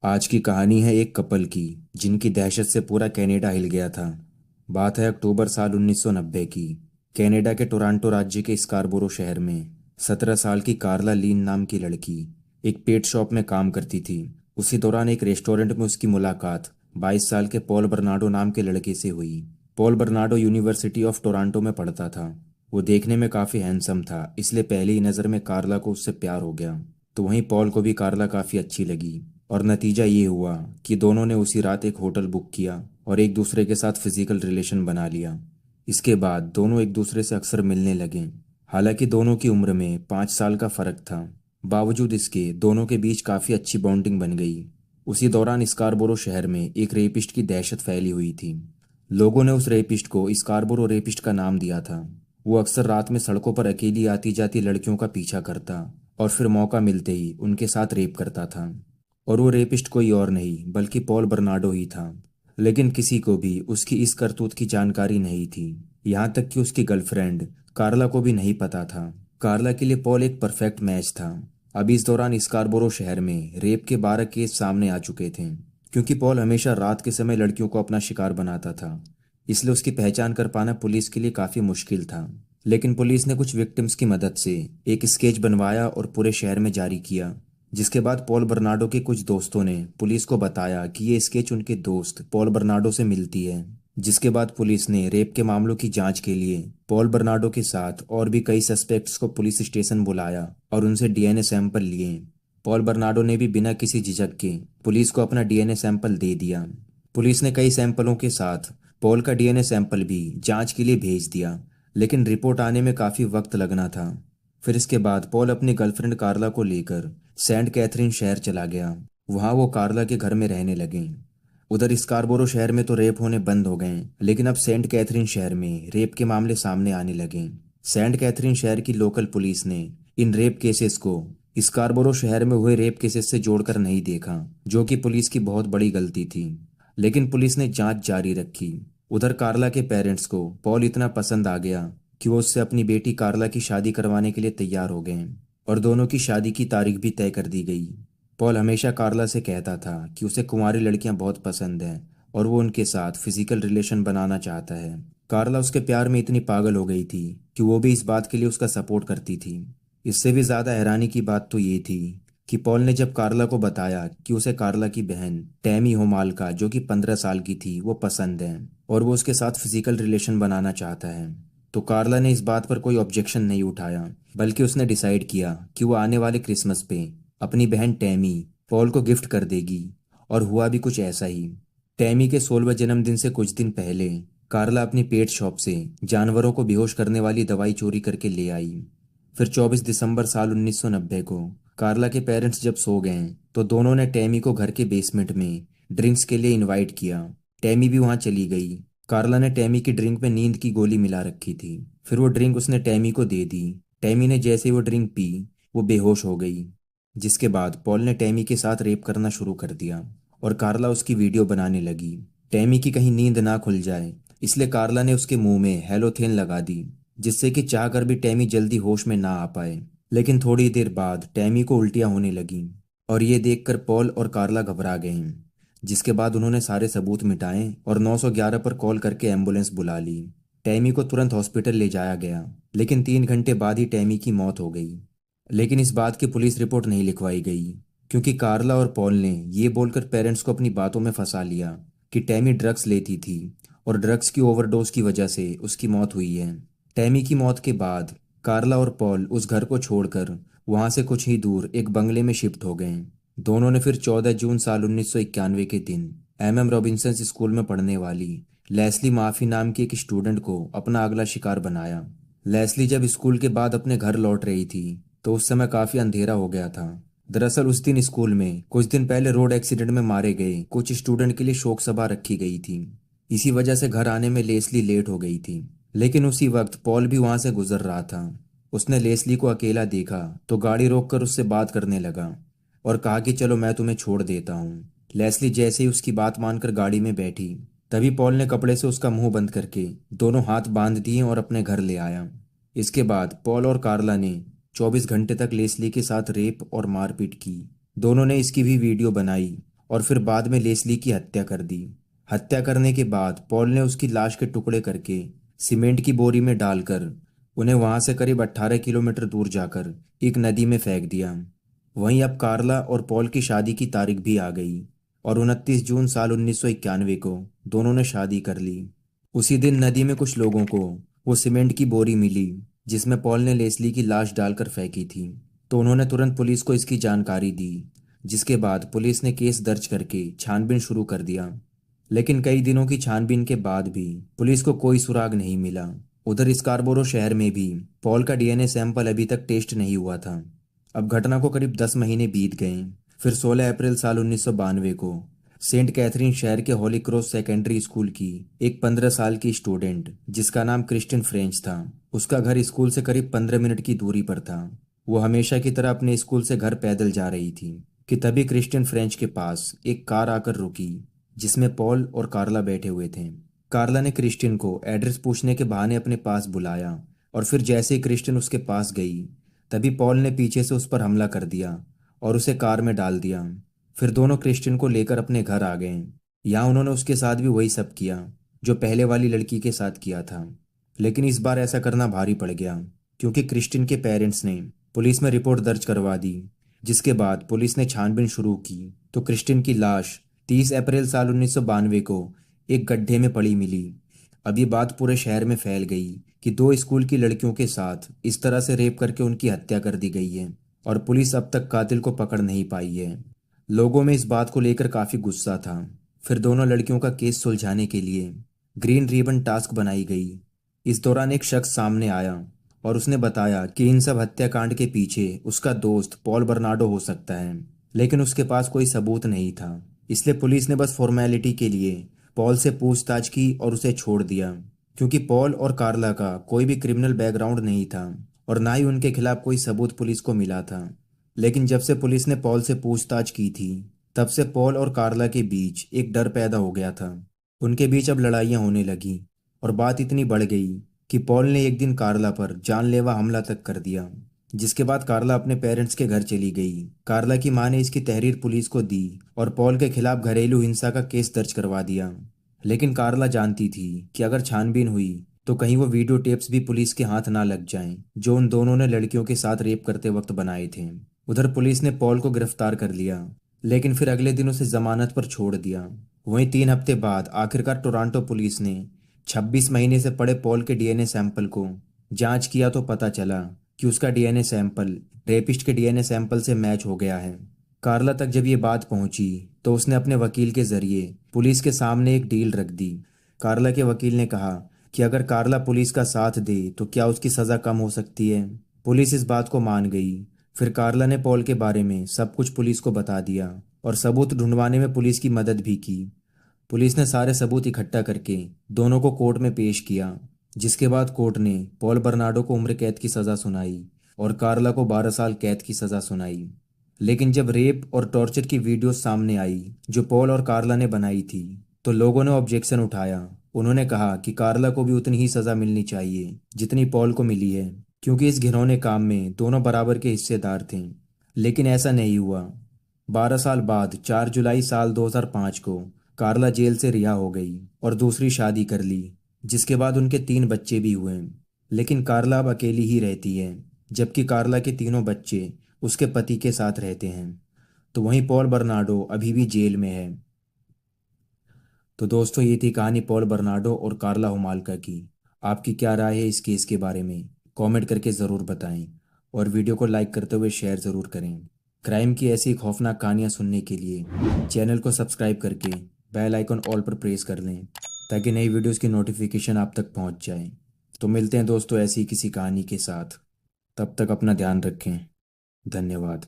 आज की कहानी है एक कपल की जिनकी दहशत से पूरा कनाडा हिल गया था। बात है अक्टूबर साल 1990 की। कनाडा के टोरंटो राज्य के स्कारबोरो शहर में 17 साल की कार्ला लीन नाम की लड़की एक पेट शॉप में काम करती थी। उसी दौरान एक रेस्टोरेंट में उसकी मुलाकात 22 साल के पॉल बर्नाडो नाम के लड़के से हुई। Paul Bernardo university of Toronto में पढ़ता था। वो देखने में काफ़ी हैंडसम था, इसलिए पहली ही नज़र में कार्ला को उससे प्यार हो गया। तो वहीं पॉल को भी कार्ला काफ़ी अच्छी लगी और नतीजा ये हुआ कि दोनों ने उसी रात एक होटल बुक किया और एक दूसरे के साथ फिजिकल रिलेशन बना लिया। इसके बाद दोनों एक दूसरे से अक्सर मिलने लगे। हालांकि दोनों की उम्र में 5 साल का फर्क था, बावजूद इसके दोनों के बीच काफ़ी अच्छी बॉन्डिंग बन गई। उसी दौरान स्कारबोरो शहर में एक रेपिस्ट की दहशत फैली हुई थी। लोगों ने उस रेपिस्ट को स्कारबोरो रेपिस्ट का नाम दिया था। वो अक्सर रात में सड़कों पर अकेली आती जाती लड़कियों का पीछा करता और फिर मौका मिलते ही उनके साथ रेप करता था। और वो रेपिस्ट कोई और नहीं बल्कि पॉल बर्नाडो ही था। लेकिन किसी को भी उसकी इस करतूत की जानकारी नहीं थी, यहाँ तक कि उसकी गर्लफ्रेंड कार्ला को भी नहीं पता था। कार्ला के लिए पॉल एक परफेक्ट मैच था। अभी इस दौरान स्कारबोरो शहर में रेप के 12 केस सामने आ चुके थे, क्योंकि पॉल हमेशा रात के समय लड़कियों को अपना शिकार बनाता था। इसलिए उसकी पहचान कर पाना पुलिस के लिए काफ़ी मुश्किल था। लेकिन पुलिस ने कुछ विक्टिम्स की मदद से एक स्केच बनवाया और पूरे शहर में जारी किया। जिसके बाद पॉल बर्नाडो के कुछ दोस्तों ने पुलिस को बताया कि ये स्केच उनके दोस्त पॉल बर्नाडो से मिलती है। जिसके बाद पुलिस ने रेप के मामलों की जांच के लिए पॉल बर्नाडो के साथ और भी कई सस्पेक्ट्स को पुलिस स्टेशन बुलाया और उनसे डीएनए सैंपल लिए। पॉल बर्नाडो ने भी बिना किसी झिझक के पुलिस को अपना डीएनए सैंपल दे दिया। पुलिस ने कई सैंपलों के साथ पॉल का डीएनए सैंपल भी जांच के लिए भेज दिया, लेकिन रिपोर्ट आने में काफ़ी वक्त लगना था। फिर इसके बाद पॉल अपनी गर्लफ्रेंड कार्ला को लेकर सेंट कैथरीन शहर चला गया। वहां वो कार्ला के घर में रहने लगे। उधर स्कारबोरो शहर में तो रेप होने बंद हो गए, लेकिन अब सेंट कैथरीन शहर में रेप के मामले सामने आने लगे। सेंट कैथरीन शहर की लोकल पुलिस ने इन रेप केसेस को स्कारबोरो शहर में हुए रेप केसेस से जोड़कर नहीं देखा, जो कि पुलिस की बहुत बड़ी गलती थी। लेकिन पुलिस ने जांच जारी रखी। उधर कार्ला के पेरेंट्स को पॉल इतना पसंद आ गया कि वो उससे अपनी बेटी कार्ला की शादी करवाने के लिए तैयार हो गए और दोनों की शादी की तारीख भी तय कर दी गई। पॉल हमेशा कार्ला से कहता था कि उसे कुंवारी लड़कियां बहुत पसंद हैं और वो उनके साथ फिजिकल रिलेशन बनाना चाहता है। कार्ला उसके प्यार में इतनी पागल हो गई थी कि वो भी इस बात के लिए उसका सपोर्ट करती थी। इससे भी ज़्यादा हैरानी की बात तो ये थी कि पॉल ने जब कार्ला को बताया कि उसे कार्ला की बहन टैमी होमाल्का, जो कि 15 साल की थी, वो पसंद है और वो उसके साथ फिजिकल रिलेशन बनाना चाहता है, तो कार्ला ने इस बात पर कोई ऑब्जेक्शन नहीं उठाया, बल्कि उसने डिसाइड किया कि वो आने वाले क्रिसमस पे अपनी बहन टैमी पॉल को गिफ्ट कर देगी। और हुआ भी कुछ ऐसा ही। टैमी के 16वें जन्मदिन से कुछ दिन पहले कार्ला अपनी पेट शॉप से जानवरों को बेहोश करने वाली दवाई चोरी करके ले आई। फिर 24 दिसंबर साल 1990 को कार्ला के पेरेंट्स जब सो गए तो दोनों ने टैमी को घर के बेसमेंट में ड्रिंक्स के लिए इनवाइट किया। टैमी भी वहां चली गई। कार्ला ने टैमी की ड्रिंक में नींद की गोली मिला रखी थी। फिर वो ड्रिंक उसने टैमी को दे दी। टैमी ने जैसे ही वो ड्रिंक पी, वो बेहोश हो गई। जिसके बाद पॉल ने टैमी के साथ रेप करना शुरू कर दिया और कार्ला उसकी वीडियो बनाने लगी। टैमी की कहीं नींद ना खुल जाए, इसलिए कार्ला ने उसके मुंह में हेलोथेन लगा दी, जिससे कि चाहकर भी टैमी जल्दी होश में ना आ पाए। लेकिन थोड़ी देर बाद टैमी को उल्टियां होने लगीं और ये देखकर पॉल और कार्ला घबरा गए। जिसके बाद उन्होंने सारे सबूत मिटाए और 911 पर कॉल करके एम्बुलेंस बुला ली। टैमी को तुरंत हॉस्पिटल ले जाया गया, लेकिन 3 घंटे बाद ही टैमी की मौत हो गई। लेकिन इस बात की पुलिस रिपोर्ट नहीं लिखवाई गई, क्योंकि कार्ला और पॉल ने ये बोलकर पेरेंट्स को अपनी बातों में फंसा लिया कि टैमी ड्रग्स लेती थी और ड्रग्स की ओवरडोज की वजह से उसकी मौत हुई है। टैमी की मौत के बाद कार्ला और पॉल उस घर को छोड़कर वहां से कुछ ही दूर एक बंगले में शिफ्ट हो गए। दोनों ने फिर 14 जून साल 1991 के दिन एमएम रॉबिन्सन स्कूल में पढ़ने वाली लेस्ली माफी नाम की एक स्टूडेंट को अपना अगला शिकार बनाया। लेस्ली जब स्कूल के बाद अपने घर लौट रही थी तो उस समय काफी अंधेरा हो गया था। दरअसल उस दिन स्कूल में कुछ दिन पहले रोड एक्सीडेंट में मारे गए कुछ स्टूडेंट के लिए शोक सभा रखी गई थी। इसी वजह से घर आने में लेस्ली लेट हो गई थी। लेकिन उसी वक्त पॉल भी वहां से गुजर रहा था। उसने लेस्ली को अकेला देखा तो गाड़ी रोककर उससे बात करने लगा और कहा कि चलो मैं तुम्हें छोड़ देता हूँ। लेस्ली जैसे ही उसकी बात मानकर गाड़ी में बैठी, तभी पॉल ने कपड़े से उसका मुंह बंद करके दोनों हाथ बांध दिए और अपने घर ले आया। इसके बाद पॉल और कार्ला ने 24 घंटे तक लेस्ली के साथ रेप और मारपीट की। दोनों ने इसकी भी वीडियो बनाई और फिर बाद में लेस्ली की हत्या कर दी। हत्या करने के बाद पॉल ने उसकी लाश के टुकड़े करके सीमेंट की बोरी में डालकर उन्हें वहां से करीब 18 किलोमीटर दूर जाकर एक नदी में फेंक दिया। वहीं अब कार्ला और पॉल की शादी की तारीख भी आ गई और 29 जून साल 1991 को दोनों ने शादी कर ली। उसी दिन नदी में कुछ लोगों को वो सीमेंट की बोरी मिली जिसमें पॉल ने लेस्ली की लाश डालकर फेंकी थी। तो उन्होंने तुरंत पुलिस को इसकी जानकारी दी, जिसके बाद पुलिस ने केस दर्ज करके छानबीन शुरू कर दिया। लेकिन कई दिनों की छानबीन के बाद भी पुलिस को कोई सुराग नहीं मिला। उधर स्कारबोरो शहर में भी पॉल का डीएनए सैंपल अभी तक टेस्ट नहीं हुआ था। अब घटना को करीब 10 महीने बीत गए। फिर 16 अप्रैल साल 1992 को सेंट कैथरीन शहर के होली क्रॉस सेकेंडरी स्कूल की एक 15 साल की स्टूडेंट जिसका नाम क्रिस्टिन फ्रेंच था, उसका घर स्कूल से करीब 15 मिनट की दूरी पर था। वो हमेशा की तरह अपने स्कूल से घर पैदल जा रही थी कि तभी क्रिस्टिन फ्रेंच के पास एक कार आकर रुकी जिसमें पॉल और कार्ला बैठे हुए थे। कार्ला ने क्रिस्टिन को एड्रेस पूछने के बहाने अपने पास बुलाया और फिर जैसे ही क्रिस्टिन उसके पास गई तभी पॉल ने पीछे से उस पर हमला कर दिया और उसे कार में डाल दिया। फिर दोनों क्रिस्टिन को लेकर अपने घर आ गए। यहाँ उन्होंने उसके साथ भी वही सब किया जो पहले वाली लड़की के साथ किया था, लेकिन इस बार ऐसा करना भारी पड़ गया क्योंकि क्रिस्टिन के पेरेंट्स ने पुलिस में रिपोर्ट दर्ज करवा दी। जिसके बाद पुलिस ने छानबीन शुरू की तो क्रिस्टिन की लाश 30 अप्रैल साल 1992 को एक गड्ढे में पड़ी मिली। अब ये बात पूरे शहर में फैल गई कि दो स्कूल की लड़कियों के साथ इस तरह से रेप करके उनकी हत्या कर दी गई है और पुलिस अब तक कातिल को पकड़ नहीं पाई है। लोगों में इस बात को लेकर काफी गुस्सा था। फिर दोनों लड़कियों का केस सुलझाने के लिए ग्रीन रिबन टास्क बनाई गई। इस दौरान एक शख्स सामने आया और उसने बताया कि इन सब हत्याकांड के पीछे उसका दोस्त पॉल बर्नार्डो हो सकता है, लेकिन उसके पास कोई सबूत नहीं था। इसलिए पुलिस ने बस फॉर्मेलिटी के लिए पॉल से पूछताछ की और उसे छोड़ दिया, क्योंकि पॉल और कार्ला का कोई भी क्रिमिनल बैकग्राउंड नहीं था और ना ही उनके खिलाफ कोई सबूत पुलिस को मिला था। लेकिन जब से पुलिस ने पॉल से पूछताछ की थी तब से पॉल और कार्ला के बीच एक डर पैदा हो गया था। उनके बीच अब लड़ाइयाँ होने लगी और बात इतनी बढ़ गई कि पॉल ने एक दिन कार्ला पर जानलेवा हमला तक कर दिया। जिसके बाद कार्ला अपने पेरेंट्स के घर चली गई। कार्ला की मां ने इसकी तहरीर पुलिस को दी और पॉल के खिलाफ घरेलू हिंसा का केस दर्ज करवा दिया। लेकिन कार्ला जानती थी कि अगर छानबीन हुई तो कहीं वो वीडियो टेप्स भी पुलिस के हाथ ना लग जाएं, जो उन दोनों ने लड़कियों के साथ रेप करते वक्त बनाए थे। उधर पुलिस ने पॉल को गिरफ्तार कर लिया, लेकिन फिर अगले दिन उसे जमानत पर छोड़ दिया। वहीं 3 हफ्ते बाद आखिरकार टोरंटो पुलिस ने 26 महीने से पड़े पॉल के डीएनए सैंपल को जांच किया तो पता चला कि उसका डीएनए सैंपल रेपिस्ट के डीएनए सैंपल से मैच हो गया है। कार्ला तक जब ये बात पहुंची तो उसने अपने वकील के जरिए पुलिस के सामने एक डील रख दी। कार्ला के वकील ने कहा कि अगर कार्ला पुलिस का साथ दे तो क्या उसकी सजा कम हो सकती है। पुलिस इस बात को मान गई। फिर कार्ला ने पॉल के बारे में सब कुछ पुलिस को बता दिया और सबूत ढूंढवाने में पुलिस की मदद भी की। पुलिस ने सारे सबूत इकट्ठा करके दोनों को कोर्ट में पेश किया, जिसके बाद कोर्ट ने पॉल बर्नार्डो को उम्र कैद की सजा सुनाई और कार्ला को 12 साल कैद की सजा सुनाई। लेकिन जब रेप और टॉर्चर की वीडियो सामने आई जो पॉल और कार्ला ने बनाई थी तो लोगों ने ऑब्जेक्शन उठाया। उन्होंने कहा कि कार्ला को भी उतनी ही सजा मिलनी चाहिए जितनी पॉल को मिली है, क्योंकि इस घिनौने काम में दोनों बराबर के हिस्सेदार थे। लेकिन ऐसा नहीं हुआ। 12 साल बाद 4 जुलाई साल 2005 को कार्ला जेल से रिहा हो गई और दूसरी शादी कर ली, जिसके बाद उनके 3 बच्चे भी हुए। लेकिन कार्ला अब अकेली ही रहती है, जबकि कार्ला के तीनों बच्चे उसके पति के साथ रहते हैं। तो वहीं पॉल बर्नार्डो अभी भी जेल में है। तो दोस्तों, ये थी कहानी पॉल बर्नार्डो और कार्ला होमाल्का की। आपकी क्या राय है इस केस के बारे में? कमेंट करके ज़रूर बताएं और वीडियो को लाइक करते हुए शेयर ज़रूर करें। क्राइम की ऐसी खौफनाक कहानियाँ सुनने के लिए चैनल को सब्सक्राइब करके बेल आइकन ऑल पर प्रेस कर लें ताकि नई वीडियोस की नोटिफिकेशन आप तक पहुंच जाए। तो मिलते हैं दोस्तों ऐसी किसी कहानी के साथ। तब तक अपना ध्यान रखें। धन्यवाद।